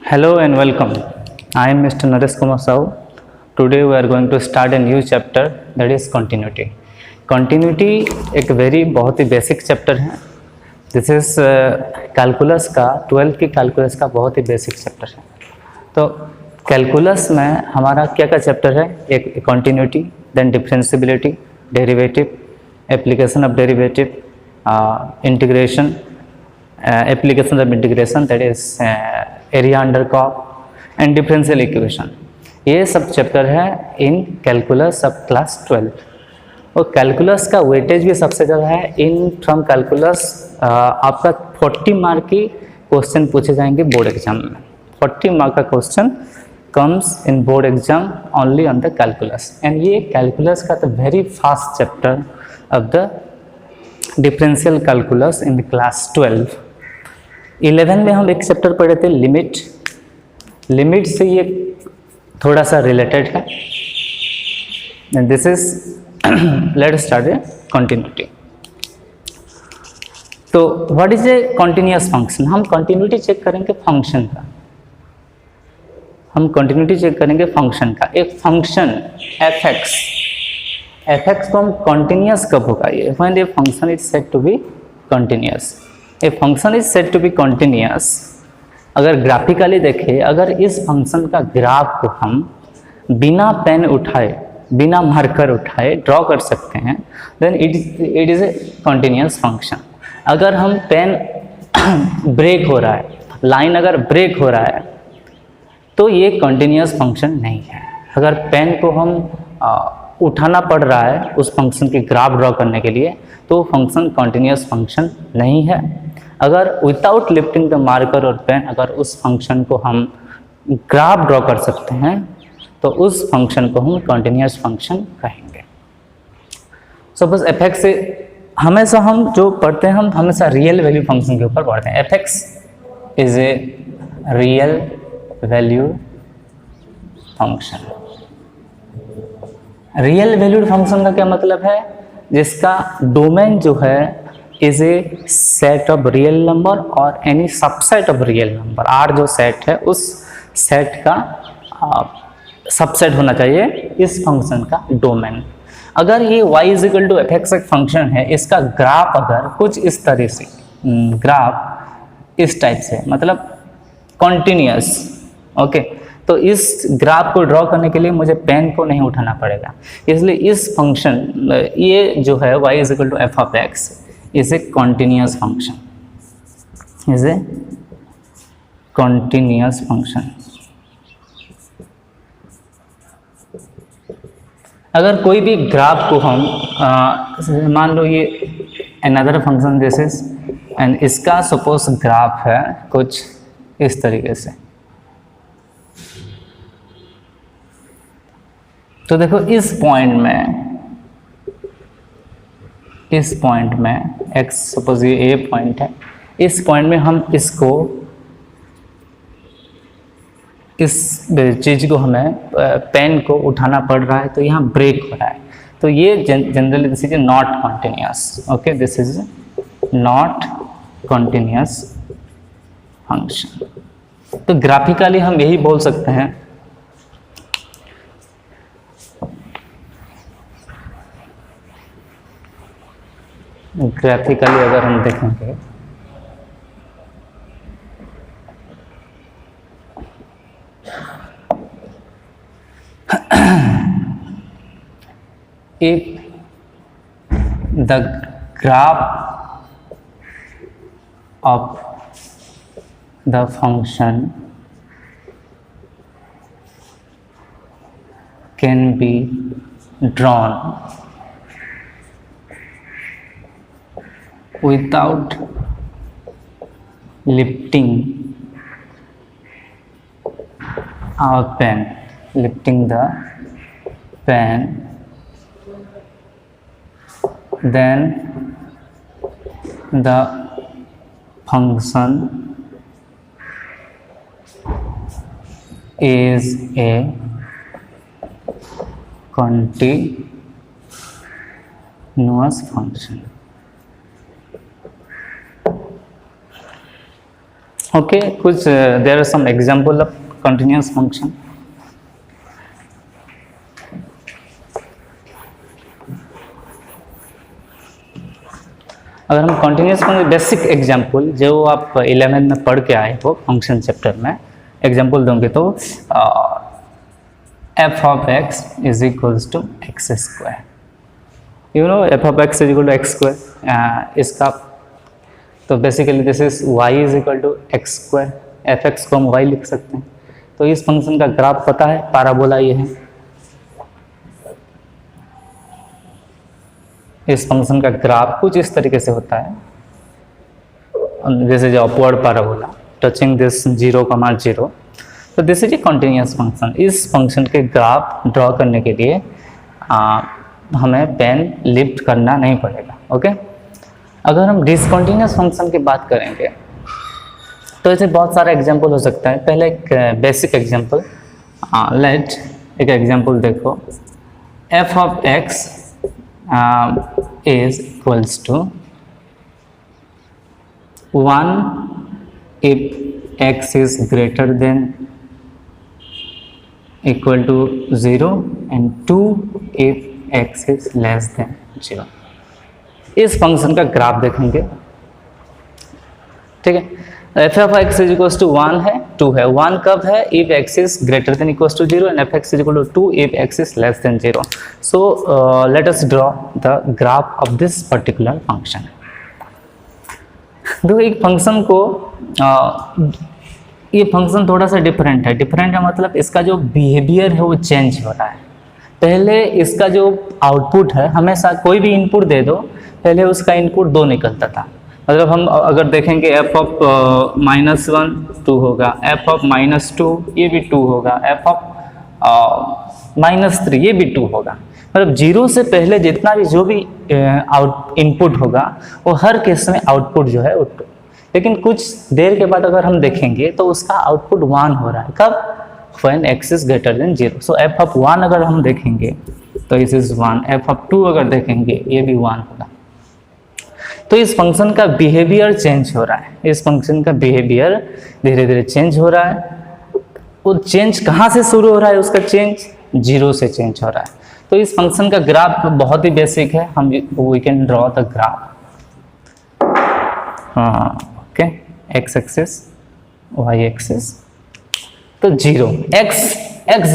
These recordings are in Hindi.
Hello and welcome. I am Mr. Naresh Kumar Sahu. Today we are going to start a new chapter, that is continuity. Continuity एक बहुत ही बेसिक चैप्टर है. दिस इज कैलकुलस का 12th की कैलकुलस का बहुत ही बेसिक चैप्टर है. तो कैलकुलस में हमारा क्या क्या चैप्टर है? एक continuity, then differentiability, derivative, application of derivative, integration, application of integration, that is area under curve and differential equation. ये सब चैप्टर है इन कैलकुलस ऑफ क्लास 12. और कैलकुलस का वेटेज भी सबसे ज़्यादा है. इन फ्रॉम कैलकुलस आपका 40 मार्क की क्वेश्चन पूछे जाएंगे बोर्ड एग्जाम में. 40 मार्क का question comes in board exam only on the calculus. And ये कैलकुलस का the very fast chapter of the differential calculus in the class 12. 11 में हम एक चैप्टर पढ़े थे लिमिट. लिमिट से ये थोड़ा सा रिलेटेड है. This is let start a continuity. तो what is a continuous function? हम कंटिन्यूटी चेक करेंगे फंक्शन का. हम कंटिन्यूटी चेक करेंगे फंक्शन का. एक फंक्शन एफ एक्स को हम कंटिन्यूअस कब होगा? ये when a function is said to be continuous. A function is said to be continuous. अगर ग्राफिकली देखें, अगर इस फंक्शन का ग्राफ को हम बिना पेन उठाए, बिना मार्कर उठाए ड्रॉ कर सकते हैं, then it is a continuous function. अगर हम पेन ब्रेक हो रहा है, लाइन अगर ब्रेक हो रहा है, तो ये कंटिन्यूअस फंक्शन नहीं है. अगर पेन को हम उठाना पड़ रहा है उस फंक्शन की ग्राफ ड्रॉ करने के लिए, तो फंक्शन कंटिन्यूअस फंक्शन नहीं है. अगर विदाउट लिफ्टिंग द मार्कर और पेन अगर उस फंक्शन को हम ग्राफ ड्रॉ कर सकते हैं, तो उस फंक्शन को हम कंटिन्यूअस फंक्शन कहेंगे. सपोज एफ एक्स से हमेशा हम जो पढ़ते हैं, हम हमेशा रियल वैल्यू फंक्शन के ऊपर पढ़ते हैं. F x is a real value function. Real valued function का क्या मतलब है? जिसका डोमेन जो है is a set of real number और any subset of real number. R जो सेट है उस सेट का सबसेट होना चाहिए इस फंक्शन का डोमेन. अगर ये y is equal to f x एक फंक्शन है, इसका ग्राफ अगर कुछ इस तरह से, ग्राफ इस टाइप से, मतलब कंटिन्यूअस, ओके, तो इस ग्राफ को ड्रॉ करने के लिए मुझे पेन को नहीं उठाना पड़ेगा. इसलिए इस फंक्शन ये जो है y is equal to f of x is a continuous function. Is a continuous function. अगर कोई भी ग्राफ को हम मान लो ये another function this is, and इसका सपोज ग्राफ है कुछ इस तरीके से. तो देखो इस पॉइंट में x सपोज ये ए पॉइंट है. इस पॉइंट में हम इसको, इस चीज़ को हमें पेन को उठाना पड़ रहा है, तो यहाँ ब्रेक हो रहा है. तो ये generally this is not continuous. Okay, this is not continuous function. तो ग्राफिकली हम यही बोल सकते हैं ग्राफिकली अगर हम देखेंगे if the graph of the function can be drawn without lifting our pen, lifting the pen, then the function is a continuous function. Okay, कुछ there are some example of continuous function. अगर हम कंटिन्यूअस फंक्शन बेसिक एग्जांपल जो आप 11 में पढ़ के आए हो फंक्शन चैप्टर में एग्जांपल दूंगे तो f of x is equals to x square. You know f of x is equal to x square. इसका तो basically this is y is equal to x square. F x को हम y लिख सकते हैं. तो इस फंक्शन का ग्राफ पता है, पैराबोला ये है. इस फंक्शन का ग्राफ कुछ इस तरीके से होता है, this is upward parabola touching this 0,0. तो this is a continuous function. इस फंक्शन के ग्राफ ड्रॉ करने के लिए हमें पेन लिफ्ट करना नहीं पड़ेगा. ओके, अगर हम डिसकंटिन्यूअस फंक्शन की बात करेंगे तो ऐसे बहुत सारे एग्जांपल हो सकता है. पहले एक बेसिक एग्जांपल लेट एक एग्जांपल देखो. f of x is equals to 1 if x is greater than equal to 0 and 2 if x is less than 0. इस फंक्शन का ग्राफ देखेंगे. ठीक है, f of x is equal to 1 है, 2 है. 1 कब है? If x is greater than equal to 0 and f x is equal to 2 if x is less than 0. So let us draw the graph of this particular function. देखो एक फंक्शन को ये फंक्शन थोड़ा सा डिफरेंट है. डिफरेंट है मतलब इसका जो बिहेवियर है वो चेंज हो रहा है. पहले इसका जो आउटपुट है, हमेशा कोई भी इनपुट दे दो, पहले उसका इनपुट 2 निकलता था. मतलब हम अगर देखेंगे f ऑफ -1 2 होगा, f ऑफ -2 ये भी 2 होगा, f ऑफ -3 ये भी 2 होगा. मतलब 0 से पहले जितना भी जो भी इनपुट होगा वो हर केस में आउटपुट जो है वो 2. लेकिन कुछ देर के बाद अगर हम देखेंगे तो उसका आउटपुट 1 हो रहा है. कब? when x is greater than 0. so f of 1 अगर हम देखेंगे तो इस इज 1. f of 2 अगर देखेंगे ये भी 1 होगा. तो इस फंक्शन का बिहेवियर चेंज हो रहा है. इस फंक्शन का बिहेवियर धीरे धीरे चेंज हो रहा है. वो चेंज कहाँ से शुरू हो रहा है? उसका चेंज 0 से चेंज हो रहा है. तो इस फंक्शन का ग्राफ बहुत ही बेसिक है. हम we can draw the graph. Okay, x axis y axis. तो 0 x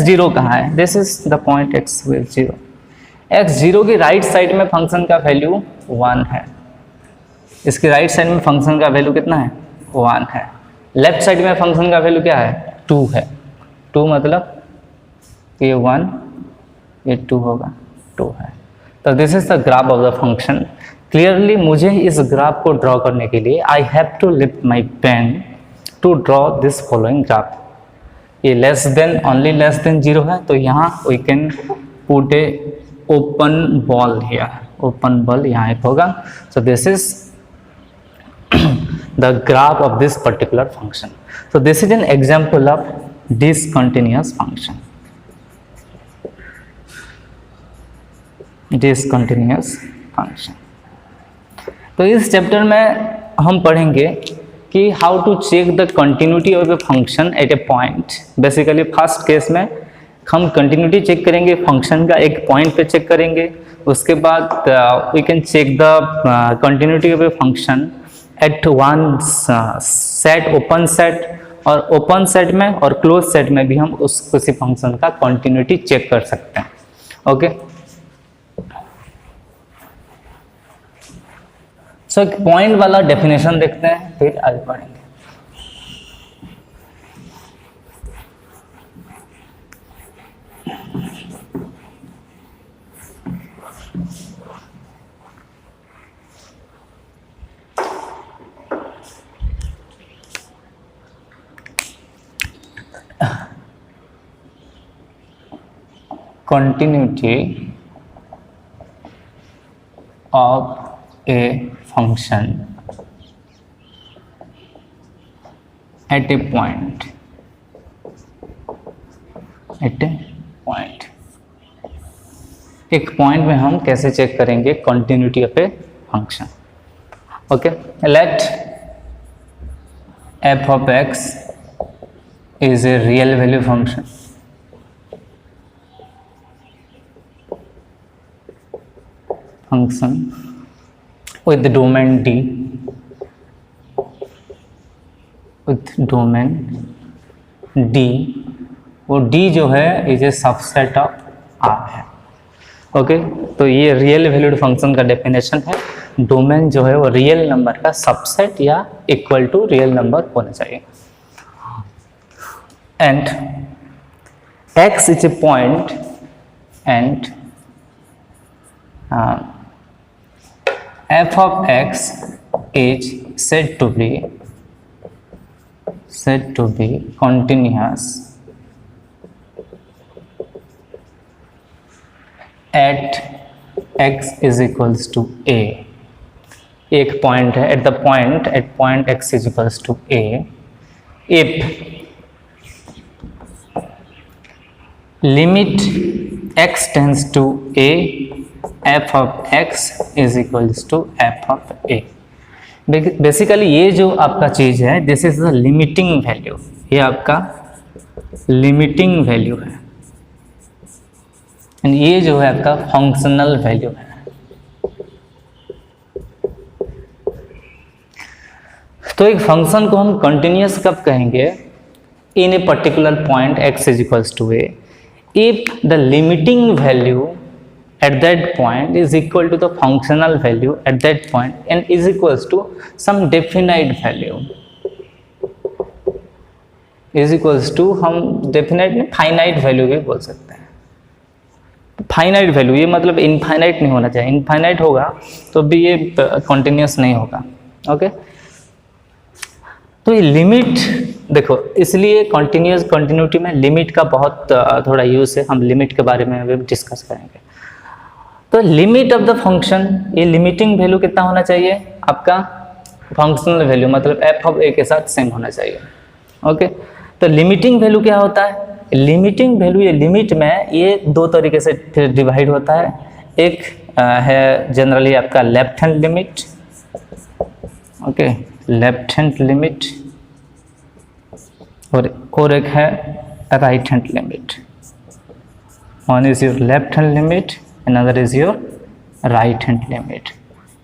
0 कहाँ है? This is the point x with 0. x 0 की राइट साइड में फंक्शन का वैल्यू 1 है. इसकी राइट साइड में फंक्शन का वैल्यू कितना है? 1 है. लेफ्ट साइड में फंक्शन का वैल्यू क्या है? 2 है. 2 मतलब ये 1 ये 2 होगा, 2 है. तो this is the graph of the function. Clearly मुझे इस ग्राफ को ड्रॉ करने के लिए I have to lift my pen to draw this following graph. ये less than only less than 0 है, तो यहाँ we can put a open ball here. Open ball यहाँ एक होगा. So this is the graph of this particular function. So this is an example of discontinuous function. Discontinuous function. तो इस चैप्टर में हम पढ़ेंगे कि how to check the continuity of a function at a point. Basically first case में हम कंटिन्यूटी चेक करेंगे फंक्शन का, एक पॉइंट पे चेक करेंगे. उसके बाद we can check the continuity of a function at one set, open set. और ओपन सेट में और क्लोज सेट में भी हम उस किसी फंक्शन का कंटिन्यूटी चेक कर सकते हैं. ओके, सो एक पॉइंट वाला डेफिनेशन देखते हैं, फिर आगे बढ़ेंगे. Continuity of a function at a point. At a point. एक पॉइंट में हम कैसे चेक करेंगे continuity of a function. Okay, let f of x is a real value function with domain D, with domain D, वो D जो है is A subset of R है। ओके, तो ये रियल वैल्यूड फंक्शन का डेफिनेशन है। डोमेन जो है वो रियल नंबर का सबसेट या इक्वल टू रियल नंबर होना चाहिए। And x is a point and f of x is said to be continuous at x is equals to a। एक पॉइंट है at point x is equals to a if limit x tends to a f of x is equals to f of a। Basically ये जो आपका चीज है this is the limiting value, ये आपका लिमिटिंग वैल्यू है एंड ये जो है आपका फंक्शनल वैल्यू है। तो एक फंक्शन को हम कंटिन्यूअस कब कहेंगे? In a particular point x is equals to a if the limiting value at that point is equal to the functional value at that point and is equals to some definite value, is equals to हम definite नहीं finite value भी बोल सकते हैं। finite value ये मतलब infinite नहीं होना चाहिए, infinite होगा तो भी ये continuous नहीं होगा। ओके, तो ये लिमिट देखो, इसलिए कंटिन्यूटी में लिमिट का बहुत थोड़ा यूज है, हम लिमिट के बारे में अभी डिस्कस करेंगे। तो लिमिट ऑफ द फंक्शन, ये लिमिटिंग वैल्यू कितना होना चाहिए आपका? फंक्शनल वैल्यू मतलब एफ ऑफ ए के साथ सेम होना चाहिए। ओके, तो लिमिटिंग वैल्यू क्या होता है? लिमिटिंग वैल्यू ये लिमिट में ये दो तरीके से फिर डिवाइड होता है। एक है जनरली आपका left hand limit, okay, left hand limit, और एक है right hand limit. One is your left hand limit, another is your right hand limit।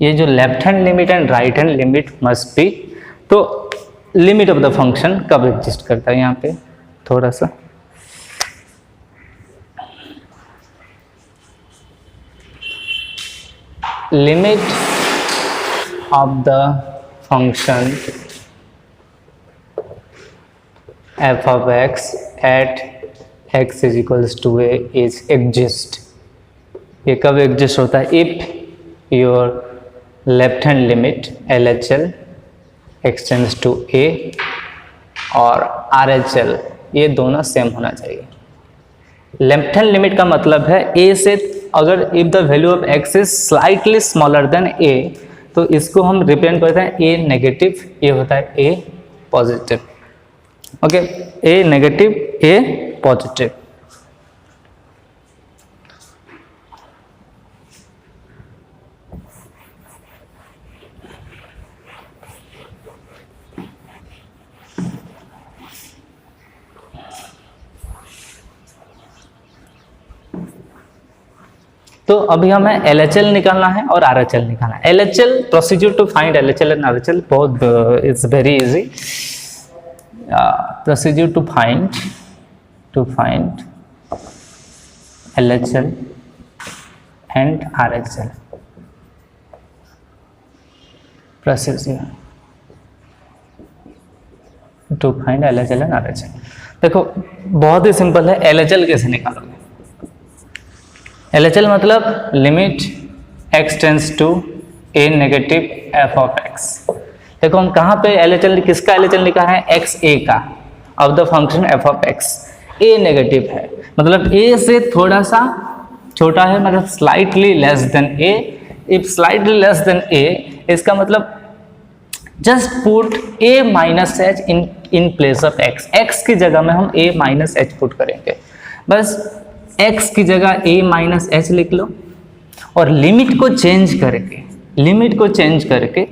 ये जो left hand limit and right hand limit must be, तो लिमिट ऑफ द फंक्शन कब एग्जिस्ट करता है? यहाँ पे थोड़ा सा limit of the function f of x at x is equals to a is exist। ये कब एग्जिस्ट होता है? If your left hand limit LHL extends to A और RHL ये दोनों सेम होना चाहिए। लेफ्ट हैंड लिमिट का मतलब है A से अगर if the value of x is slightly smaller than A, तो इसको हम रिप्रेजेंट करते हैं A नेगेटिव, ये होता है A positive. Okay, A negative A positive. तो अभी हमें LHL निकालना है और RHL निकालना है। LHL procedure to find LHL and RHL बहुत it's very easy. Procedure to find LHL and RHL। Procedure to find LHL and RHL। देखो बहुत ही सिंपल है। LHL कैसे निकालोगे? LHL मतलब limit x tends to a negative f of x। देखो हम कहाँ पे LHL, किसका LHL लिखा है? x a का, of the function f of x। a negative है मतलब a से थोड़ा सा छोटा है, मतलब slightly less than a। If slightly less than a, इसका मतलब just put a minus H in place of x। x की जगह में हम a माइनस एच पुट करेंगे, बस x की जगह a माइनस एच लिख लो और लिमिट को चेंज करके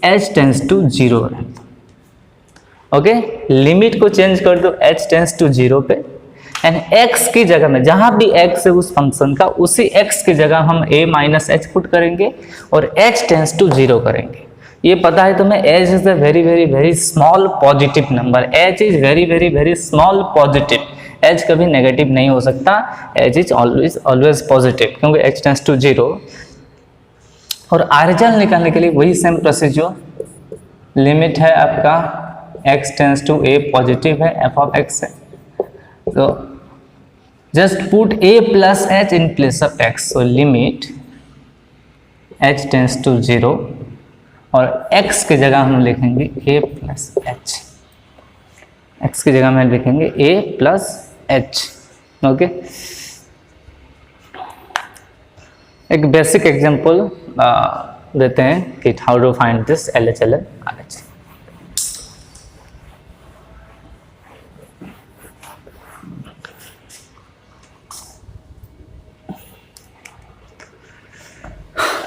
h टेंस टू 0 रहता। ओके, लिमिट को चेंज कर दो h टेंस टू 0 पे, एंड x की जगह में जहां भी x है उस फंक्शन का, उसी x की जगह हम a माइनस एच पुट करेंगे और h टेंस टू 0 करेंगे। ये पता है तुम्हें, h is a very very very small positive number, h is very very very small positive, h कभी नेगेटिव नहीं हो सकता, h is always always positive, क्योंकि h टेंस टू 0। और RHL निकालने के लिए वही सेम प्रोसीजर, लिमिट है आपका x tends to a positive है, f ऑफ x है, तो just put a plus h in place of x, so limit h tends to 0 और x की जगह हम लिखेंगे a प्लस h, x की जगह में लिखेंगे a प्लस h। ओके, एक बेसिक एग्जांपल देते हैं कि how to find this LHL and RHL।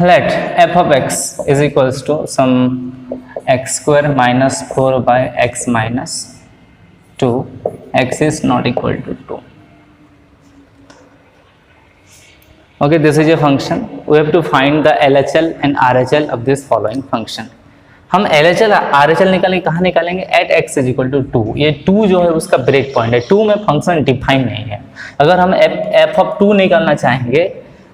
Let f of x is equals to some x square minus 4 by x minus 2, x is not equal to 2. Okay, this is a function. We have to find the LHL and RHL of this following function. हम LHL RHL निकालेंगे, कहाँ निकालेंगे? At x is equal to 2। ये 2 जो है उसका ब्रेक पॉइंट है, 2 में फंक्शन डिफाइन नहीं है। अगर हम f ऑफ 2 निकालना चाहेंगे,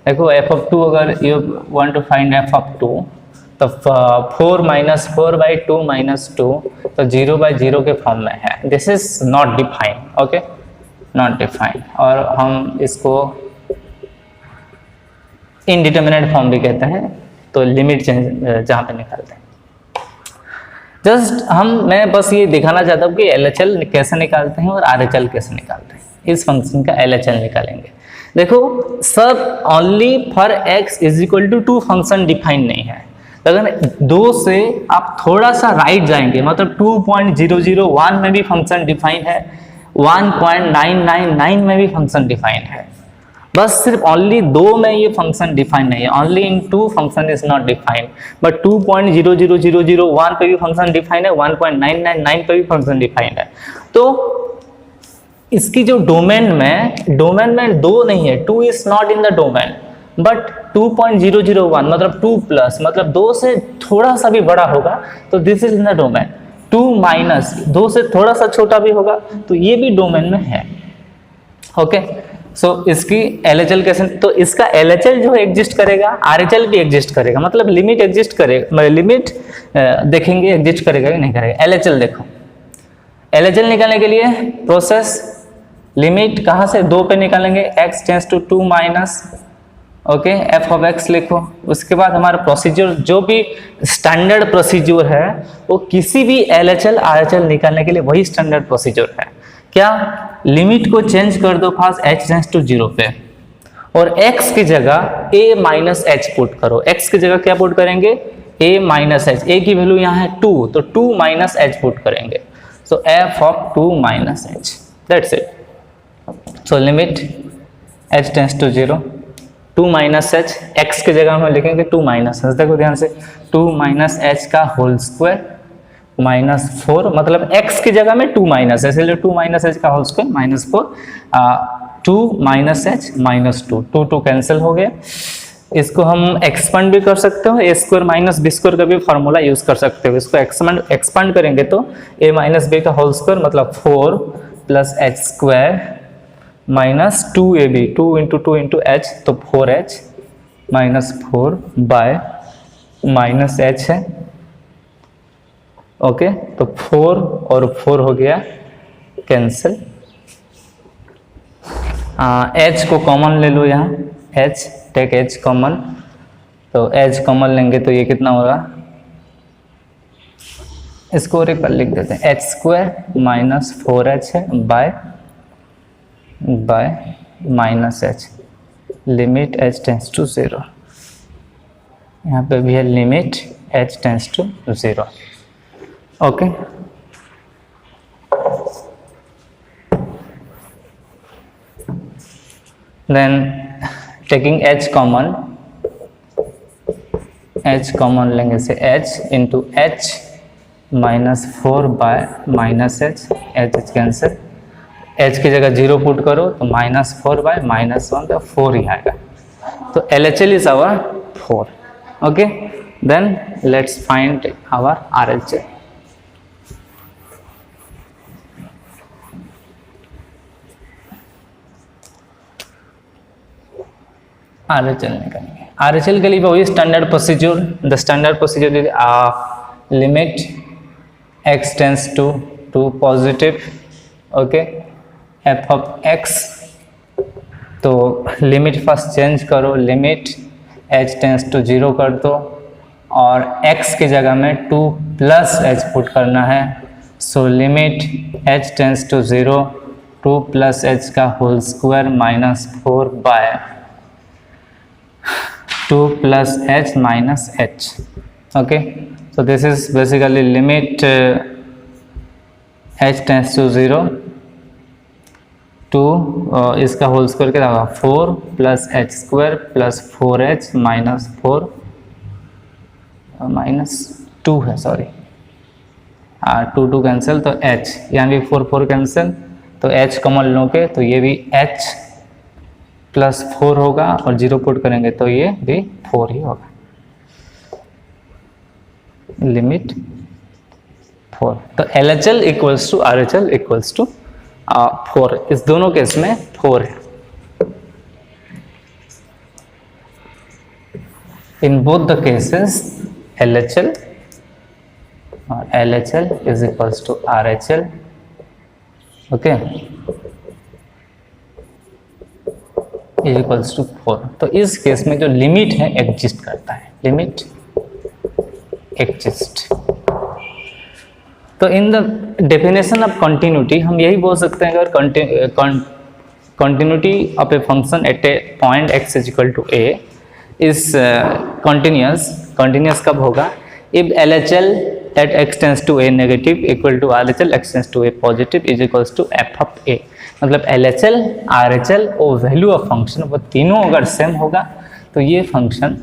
देखो f ऑफ 2, अगर you want to find f of 2, तो 4 माइनस 4 बाई 2 माइनस 2, तो 0 बाई 0 के फॉर्म में है। This is not define, okay, not define, और हम इसको इनडिटरमिनेट फॉर्म भी कहते हैं, तो लिमिट जहाँ पे निकालते हैं। जस्ट मैं बस ये दिखाना चाहता हूँ कि LHL कैसे निकालते हैं और RHL कैसे निकालते हैं। इस फंक्शन का LHL निकालेंगे। देखो सब only for x is equal to 2 function define नहीं है। अगर 2 से आप थोड़ा सा राइट जाएंगे, मतलब 2.001 में भी फंक्शन डिफाइन है, 1.999 में भी फंक्शन डिफाइन है। बस सिर्फ ओनली 2 में ये फंक्शन डिफाइन नहीं है, only in 2 function is not defined, but 2.00001 पे भी फंक्शन डिफाइंड है, 1.999 पे भी फंक्शन डिफाइंड है। तो इसकी जो डोमेन में 2 नहीं है, 2 is not in the domain, but 2.001 मतलब 2 प्लस, मतलब 2 से थोड़ा सा भी बड़ा होगा तो this is in the domain. 2 minus 2 से थोड़ा सा छोटा भी होगा तो ये भी डोमेन में है। ओके, सो इसकी LHL कैसे, तो इसका LHL जो एग्जिस्ट करेगा, RHL भी एग्जिस्ट करेगा, मतलब लिमिट एग्जिस्ट करेगा, मतलब लिमिट देखेंगे एग्जिस्ट करेगा कि नहीं करेगा। LHL देखो, LHL निकालने के लिए प्रोसेस, लिमिट कहाँ से 2 पे निकालेंगे, x tends to 2 minus, okay, f of x लिखो। उसके बाद हमारा प्रोसीजर, जो भी स्टैंडर्ड प्रोसीजर है वो किसी भी LHL RHL निकालने के लिए वही स्टैंडर्ड प्रोसीजर है। क्या, लिमिट को चेंज कर दो फास्ट h टेंस टू 0 पे, और x की जगह a माइनस एच पुट करो। x की जगह क्या पुट करेंगे, a माइनस एच, a की वैल्यू यहाँ है 2, तो 2 माइनस एच पुट करेंगे, so f of 2 minus h, that's it. So limit h tends to 0, 2 minus h, x की जगह हम लिखेंगे 2 माइनस एच, देखो ध्यान से, 2 माइनस एच का होल स्क्वायर माइनस 4, मतलब x की जगह में 2 माइनस, इसलिए 2 माइनस एच का होल स्क्वायर माइनस 4, 2 माइनस एच माइनस 2, 2 कैंसिल हो गया। इसको हम एक्सपांड भी कर सकते हो, a square minus b square का भी फॉर्मूला यूज कर सकते हो। इसको एक्सपांड करेंगे तो a माइनस बी का होल स्क्वायर मतलब 4 plus H square minus 2ab, 2 into 2 into H, तो 4h minus 4 bye minus H है, ओके, तो 4 और 4 हो गया कैंसिल। h को कॉमन ले लो यहाँ, h टेक h कॉमन, तो h कॉमन लेंगे तो ये कितना होगा, इसको और एक बार लिख देते हैं, h स्क्वायर माइनस 4h है by minus h, limit h tends to 0, यहाँ पे भी है limit h tends to 0, okay. Then taking h common लेंगे से h into h -4 by -h, h cancel, h की जगह 0 पुट करो तो -4 बाय -1 तो 4 ही आएगा। तो LHL is our 4। Okay, then let's find our RHL। RHL निकालेंगे। RHL के लिए वही standard procedure, the standard procedure is limit x tends to positive, okay, f of x, तो लिमिट फर्स्ट चेंज करो, लिमिट h टेंस टू 0 कर दो और x की जगह में 2 प्लस h पुट करना है। So limit h tends to 0, 2 plus h का whole square -4 by 2 plus h minus h। Okay, so this is basically limit h tends to 0 to इसका होल स्क्वायर क्या होगा 4 plus H square plus 4h minus 4 minus 2 है, सॉरी 2 कैंसिल, तो h यहाँ भी 4 कैंसिल, तो h कॉमन लोगे तो ये भी h प्लस 4 होगा और 0 पुट करेंगे तो ये भी 4 ही होगा। लिमिट 4, तो LHL equals to RHL equals to 4, इस दोनों केस में 4 है। In both the cases LHL और LHL is equals to RHL। Okay, is equals to 4। तो इस केस में जो लिमिट है एग्जिस्ट करता है, लिमिट एग्जिस्ट। तो in the definition of continuity हम यही बोल सकते हैं, अगर continuity of a function at a point x is equal to a is continuous कब होगा, if LHL at x tends to a negative equal to RHL x tends to a positive is equals to f of a। मतलब LHL RHL और वैल्यू ऑफ फंक्शन वो तीनों अगर सेम होगा तो ये फंक्शन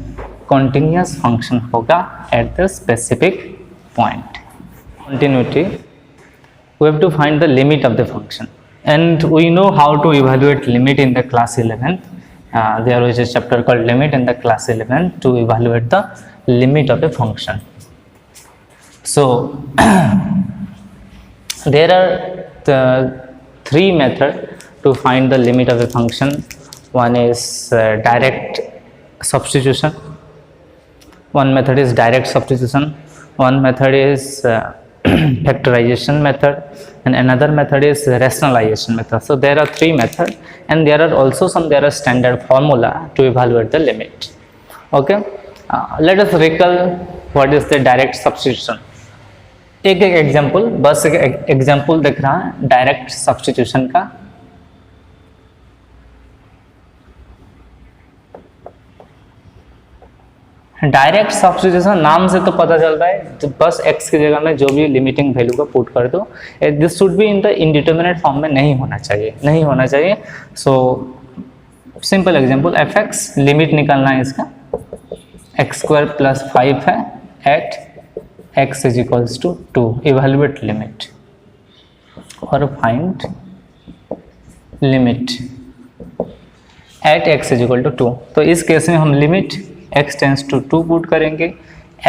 continuous function होगा at the specific point. Continuity, we have to find the limit of the function, and we know how to evaluate limit in the class 11th. There is a chapter called limit in the class 11th to evaluate the limit of a function. So there are the 3 methods to find the limit of a function. One is direct substitution, one method is direct substitution, one method is factorization method, and another method is rationalization method. So there are 3 methods, and there are standard formula to evaluate the limit. Okay, let us recall what is the direct substitution. एक एग्जाम्पल, बस एक एग्जाम्पल दिख रहा है डायरेक्ट सब्स्टिट्यूशन का। डायरेक्ट सब्स्टिट्यूशन नाम से तो पता चल रहा है, तो बस x की जगह में जो भी लिमिटिंग वैल्यू का पुट कर दो। This should be in the indeterminate form में नहीं होना चाहिए। So simple example, fx limit निकालना है इसका, x² + 5 है at x is equals to 2, evaluate limit और find limit at x is equal to 2। तो इस केस में हम limit x tends to 2 put करेंगे।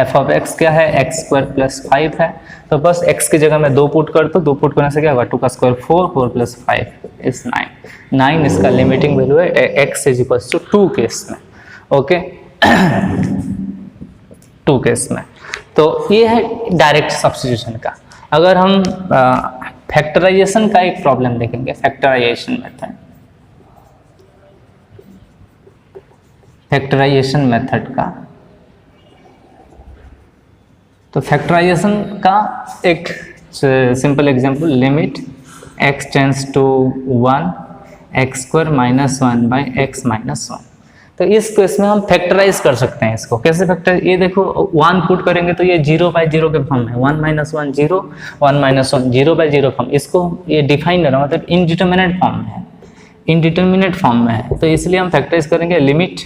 f ऑफ x क्या है, x² + 5 है, तो बस x की जगह में 2 पुट कर दो, 2 पुट करने से क्या होगा, 2 का स्क्वायर 4, 4 + 5 इज 9 इसका लिमिटिंग वैल्यू है x is equal to 2 case में। ओके, 2 केस में। तो ये है डायरेक्ट सब्स्टिट्यूशन का। अगर हम फैक्टराइजेशन का एक प्रॉब्लम देखेंगे, फैक्टराइजेशन मेथड का, तो फैक्टराइजेशन का एक simple example, limit x tends to 1 x² - 1 / x - 1। तो इस केस में हम फैक्टराइज कर सकते हैं इसको। कैसे फैक्टर, ये देखो 1 पुट करेंगे तो ये 0/0 के फॉर्म है, 1 - 1 0, 1 - 1 0/0 फॉर्म। इसको ये डिफाइन करना मतलब इनडिटरमिनेट फॉर्म में है, तो इसलिए हम फैक्टराइज करेंगे limit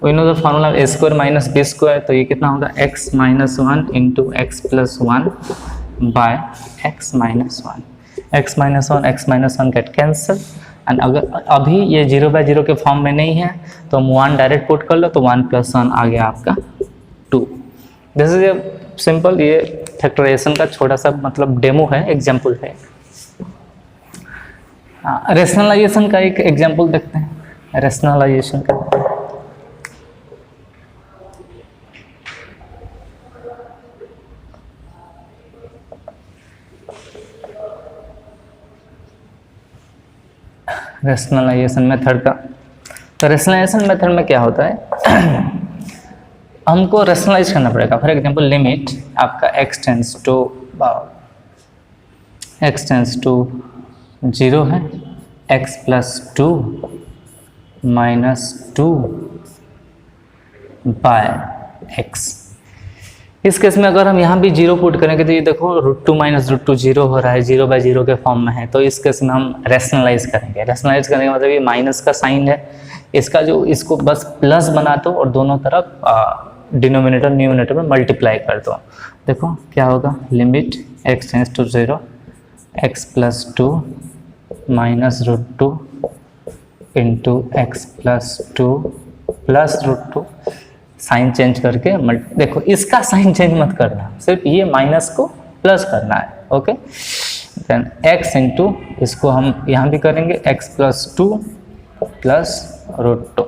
we know the formula a square minus b square, तो ये कितना होगा x minus one into x plus one by x minus one, x minus one get cancel. And अगर अभी ये 0/0 के फॉर्म में नहीं है तो हम 1 डायरेक्ट पुट कर लो, तो 1 + 1 आ गया आपका 2। दिस इज ए सिंपल, ये फैक्टराइजेशन का छोटा सा मतलब डेमो है, एग्जाम्पल है। रेशनलाइजेशन का एक एग्जाम्पल देखते हैं, रेशनलाइजेशन का। रेशनलाइजेशन मेथड का, तो रेशनलाइजेशन मेथड में क्या होता है हमको रेशनलाइज करना पड़ेगा। फॉर एग्जांपल लिमिट आपका x टेंस टू 0 है, x + 2 - 2 बाय x। इस केस में अगर हम यहाँ भी 0 पुट करेंगे तो ये देखो √2 - √2 0 हो रहा है, 0/0 के फॉर्म में है। तो इस केस में हम रेशनलाइज करेंगे। रेशनलाइज करने का मतलब ये माइनस का साइन है, इसका जो इसको बस प्लस बना दो और दोनों तरफ डिनोमिनेटर न्यूमिनेटर में मल्टीप्लाई कर दो। देखो क्या होगा, limit x tends to 0 x + 2 - √2 into x + 2 + √2, sign change करके देखो इसका साइन चेंज मत करना, सिर्फ ये माइनस को प्लस करना है। ओके, देन x इंटू इसको हम यहाँ भी करेंगे x + 2 + √2।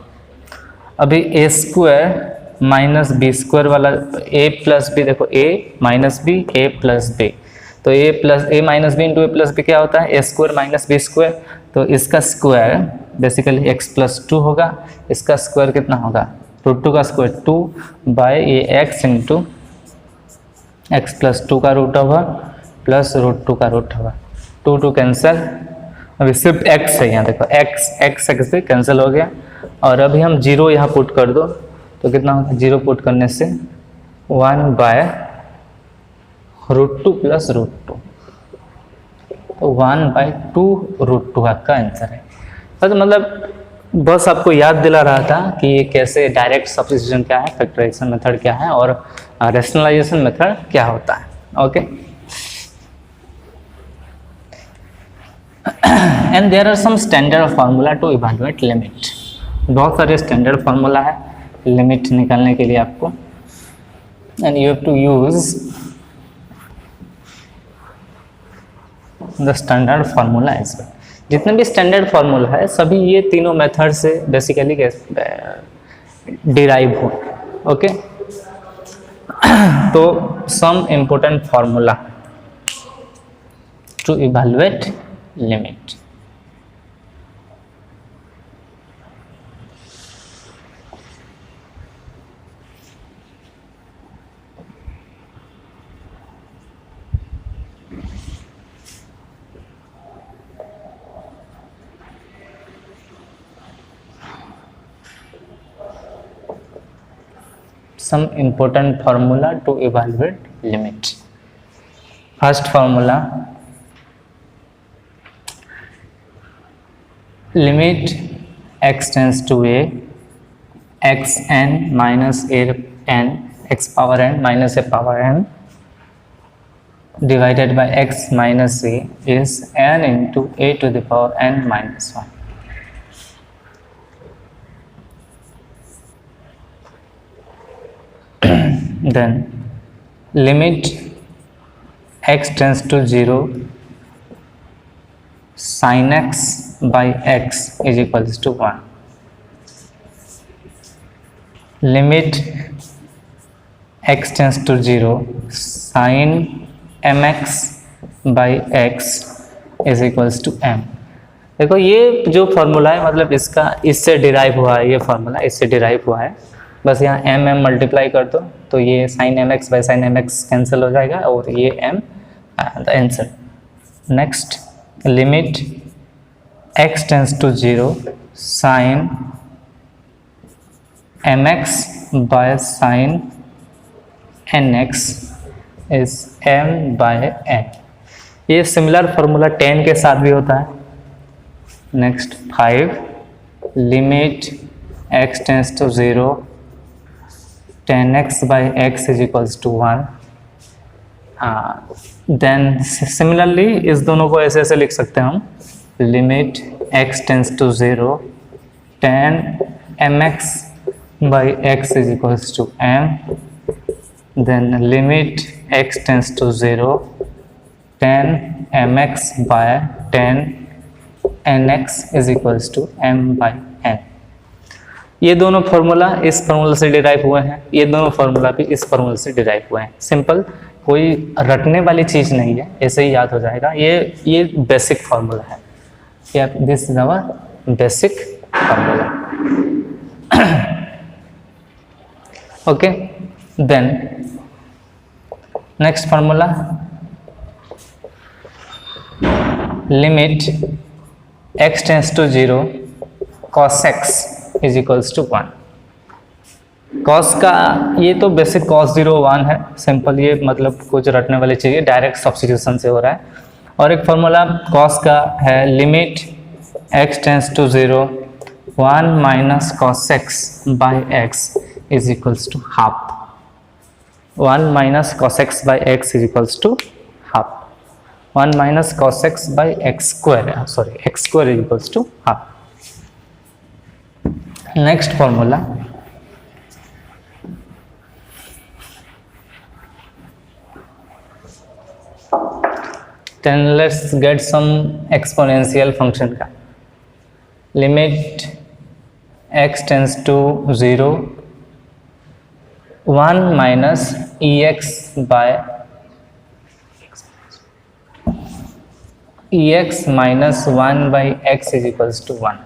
अभी a square minus b square वाला a + b, देखो a - b a + b, तो a minus b into a + b क्या होता है, a स्क्वायर - b स्क्वायर। तो इसका स्क्वायर बेसिकली x + 2 होगा, इसका स्क्वायर कितना होगा, √2 का स्क्वायर 2 बाय ये x इंटू x + 2 का रूट होगा प्लस √2 का रूट होगा, 2 कैंसिल। अभी सिर्फ x है, यहाँ देखो x से कैंसिल हो गया। और अभी हम 0 यहाँ पुट कर दो तो कितना होगा, 0 पुट करने से 1 बाय √2 + √2, तो 1/2 √2 आपका आंसर है। तो मतलब बस आपको याद दिला रहा था कि ये कैसे डायरेक्ट सब्स्टिट्यूशन क्या है, फैक्टराइजेशन मेथड क्या है और रेशनलाइजेशन मेथड क्या होता है। Okay, and there are some standard formula to evaluate limit. बहुत सारे स्टैंडर्ड फार्मूला है लिमिट निकालने के लिए आपको, and you have to use the standard formula as well. जितने भी स्टैंडर्ड फार्मूला है सभी ये तीनों मेथड से बेसिकली डिराइव हो। ओके, तो some important formula to evaluate limit. Some important formula to evaluate limit. First formula, limit x tends to a xn minus a n x power n minus a power n divided by x minus a is n into a to the power n minus 1. Then limit x tends to 0 sin x by x is equals to 1. Limit x tends to 0 sin mx by x is equals to m. देखो ये जो फॉर्मूला है मतलब इसका इससे डिराइव हुआ है, ये फॉर्मूला इससे डिराइव हुआ है। बस यहाँ एम मल्टीप्लाई कर दो तो ये sin mx by sin mx cancel हो जाएगा और ये m the answer. Next, limit x tends to 0 sin mx by sin nx is m by n। ये सिमिलर फार्मूला 10 के साथ भी होता है। Next 5, limit x tends to 0 10x by x is equals to 1। Then similarly इस दोनों को ऐसे ऐसे लिख सकते हैं हम, limit x tends to 0 10 mx by x is equals to m, then limit x tends to 0 10 mx by 10 nx is equals to m by n। ये दोनों फार्मूला इस फार्मूला से डिराइव हुए हैं, ये दोनों फार्मूला भी इस फार्मूला से डिराइव हुए हैं। सिंपल, कोई रटने वाली चीज़ नहीं है, ऐसे ही याद हो जाएगा। ये बेसिक फार्मूला है, this is our basic formula. Okay, then next formula, limit x tends to 0 cos x is equals to 1। cos का ये तो बेसिक cos 0 1 है, सिंपल, ये मतलब कुछ रटने वाली चीज़, डायरेक्ट सब्स्टिट्यूशन से हो रहा है। और एक फार्मूला cos का है, limit x tends to 0 1 minus cos x by x is equals to half। 1 minus cos x by x is equals to half। 1 minus cos x by x square, sorry, x square is equals to half। Next formula, then let's get some exponential function का। Limit x tends to 0 1 minus ex by ex minus 1 by x is equals to 1।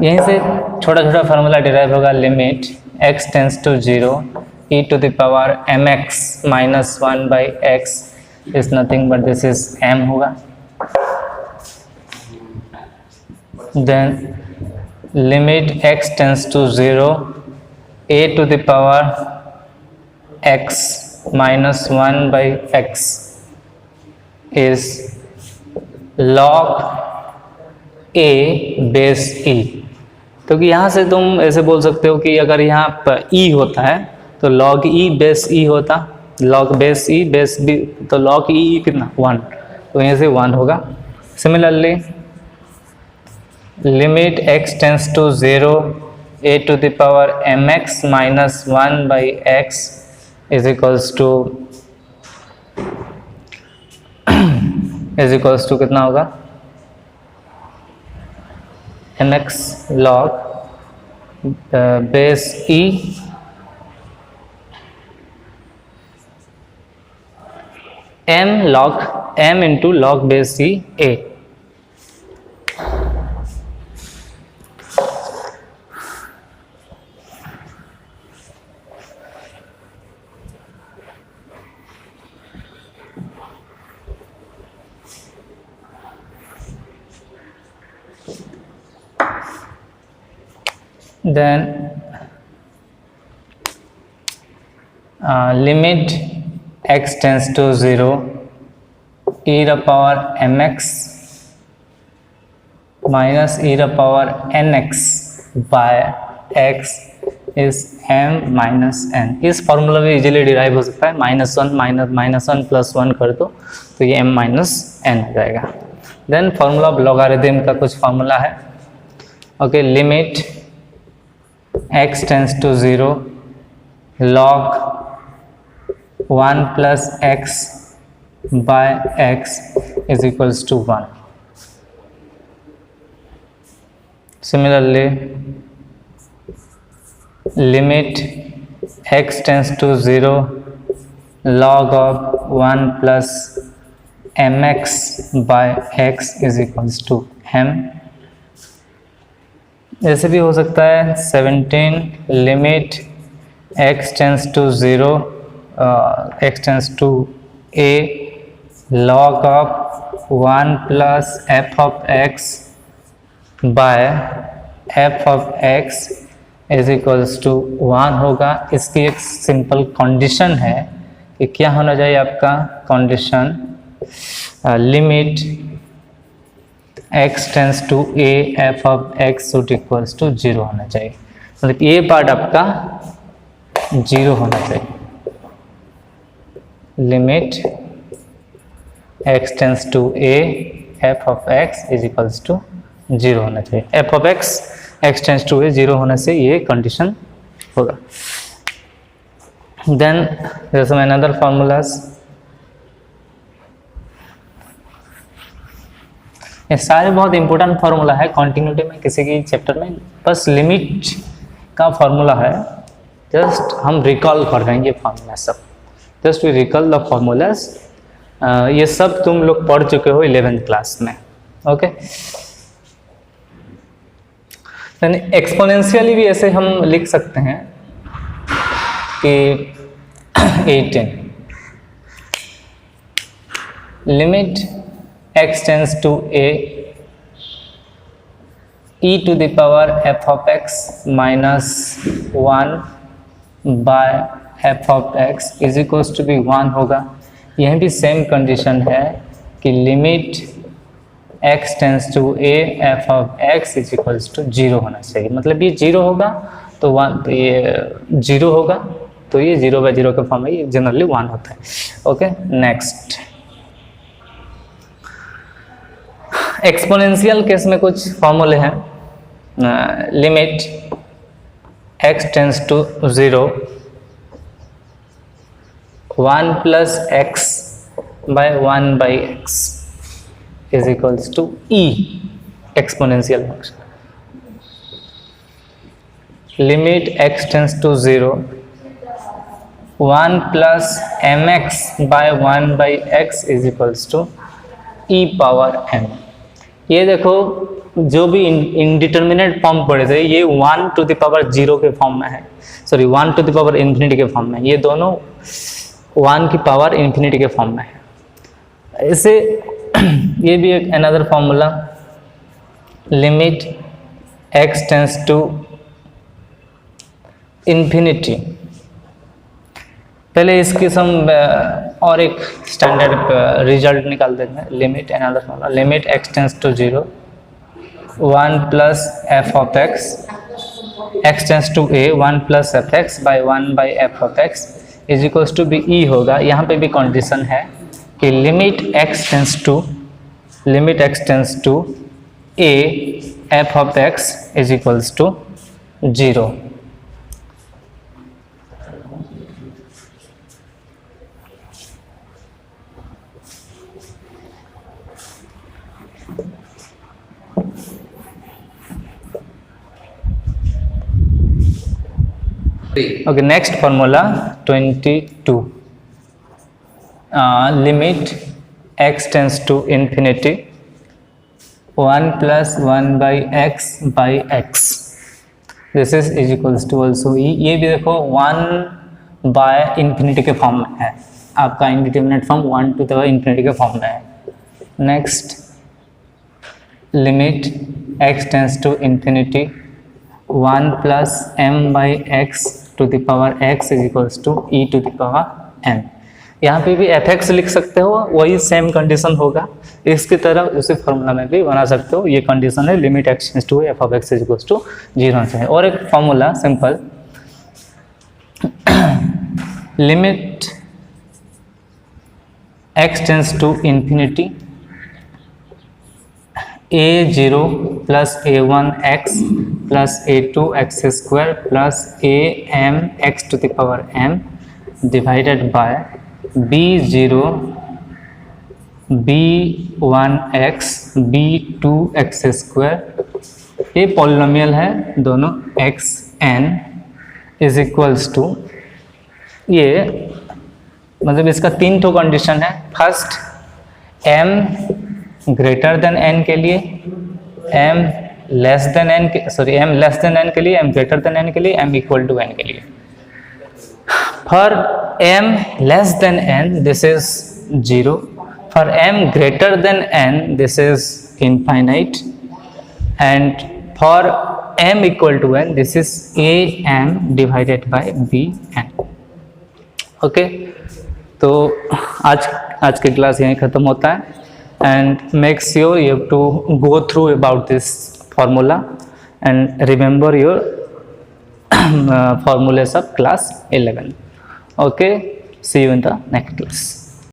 यहीं से छोटा छोटा फार्मूला डिराइव होगा, limit x tends to 0 e to the power mx minus 1 by x is nothing but this is m होगा। then limit x tends to 0 a to the power x minus 1 by x is log a base e। तो कि यहाँ से तुम ऐसे बोल सकते हो कि अगर यहाँ पर e होता है तो log e base e होता, log base e base b, तो log e कितना 1, तो यहाँ से 1 होगा। Similarly limit x tends to 0 a to the power mx minus 1 by x is equals to कितना होगा, mx log base e m into log base e a। then limit x tends to 0 e to the power mx minus e to the power nx by x is m minus n। इस फॉर्मूला में इजीली डिराइव हो सकता है, -1 प्लस 1 कर दो तो ये m माइनस n हो जाएगा। देन फॉर्मूला ऑफ लॉगरिथम का कुछ फॉर्मूला है। Okay, limit x tends to 0 log 1 plus x by x is equals to 1। Similarly, limit x tends to 0 log of 1 plus mx by x is equals to m। ऐसे भी हो सकता है 17 limit x tends to 0 x tends to a log of 1 plus f of x by f of x is equals to 1 होगा। इसकी एक सिंपल कंडीशन है कि क्या होना चाहिए आपका condition, limit x tends to a f of x should equals to 0 होना चाहिए, मतलब ये पार्ट आपका 0 होना चाहिए। Limit x tends to a f of x is equals to 0 होना चाहिए। f of x tends to a 0 होने से ये कंडीशन होगा। Then there some another formulas. ये सारे बहुत इंपॉर्टेंट फार्मूला है कॉन्टिन्यूटी में, किसी की चैप्टर में बस लिमिट का फार्मूला है, जस्ट हम रिकॉल कर रहे हैं ये फार्मूला सब, just we recall the formulas. ये सब तुम लोग पढ़ चुके हो 11th क्लास में, ओके। देन एक्सपोनेंशियली भी ऐसे हम लिख सकते हैं कि 18 limit x tends to a e to the power f of x minus 1 by f of x is equals to भी 1 होगा। यह भी सेम कंडीशन है कि limit x tends to a f of x is equals to 0 होना चाहिए, मतलब ये 0 होगा तो 1, ये 0 होगा तो ये 0/0 का फॉर्म है, ये जनरली 1 होता है, ओके। नेक्स्ट एक्सपोनेंशियल केस में कुछ फॉर्मूले हैं। Limit x tends to 0 1 plus x by 1 by x is equals to e exponential function. Limit x tends to 0 1 plus mx by 1 by x is equals to e power m। ये देखो जो भी इनडिटर्मिनेट फॉर्म पढ़े थे ये 1 टू द पावर 0 के फॉर्म में है, sorry 1 to the power infinity के फॉर्म में, ये दोनों 1 की पावर इन्फिनिटी के फॉर्म में है। इसे ये भी एक another formula, limit x tends to infinity. पहले इसकी हम और एक स्टैंडर्ड रिजल्ट निकाल देते हैं। Limit another formula, limit x tends to 0 1 plus f of x tends to a 1 plus f x by 1 by f of x is equals to भी e होगा। यहाँ पे भी कंडीशन है कि limit x tends to a f of x is equals to 0। Okay, next formula 22. Limit x tends to infinity 1 plus 1 by x by x. This is equals to also e। ये भी देखो 1 by infinity के फॉर्म में है, आपका indeterminate form 1 to the infinity के फॉर्म में है। Next limit x tends to infinity 1 plus m by x to the power x is equals to e to the power m। यहाँ पे भी fx लिख सकते हो, वही सेम कंडीशन होगा, इसकी तरह उसी फॉर्मूला में भी बना सकते हो। ये कंडीशन है limit x tends to f of x is equals to 0 से। और एक formula simple, limit x tends to infinity a0 plus a1 x plus a2 x square plus am x to the power m divided by b0 b1 x b2 x square. ये पॉलिनोमियल है दोनों x n is equals to, ये मतलब इसका 3 तो कंडीशन है। First m greater than n के लिए, m लेस देन n के, sorry m less than n के लिए, m ग्रेटर देन n के लिए, m इक्वल टू n के लिए। For m less than n this is 0, for m greater than n this is infinite, and for m equal to n this is am divided by bn। Okay, तो आज की क्लास यहीं ख़त्म होता है। and make sure you have to go through about this formula and remember your formulas of class 11. Okay, see you in the next class.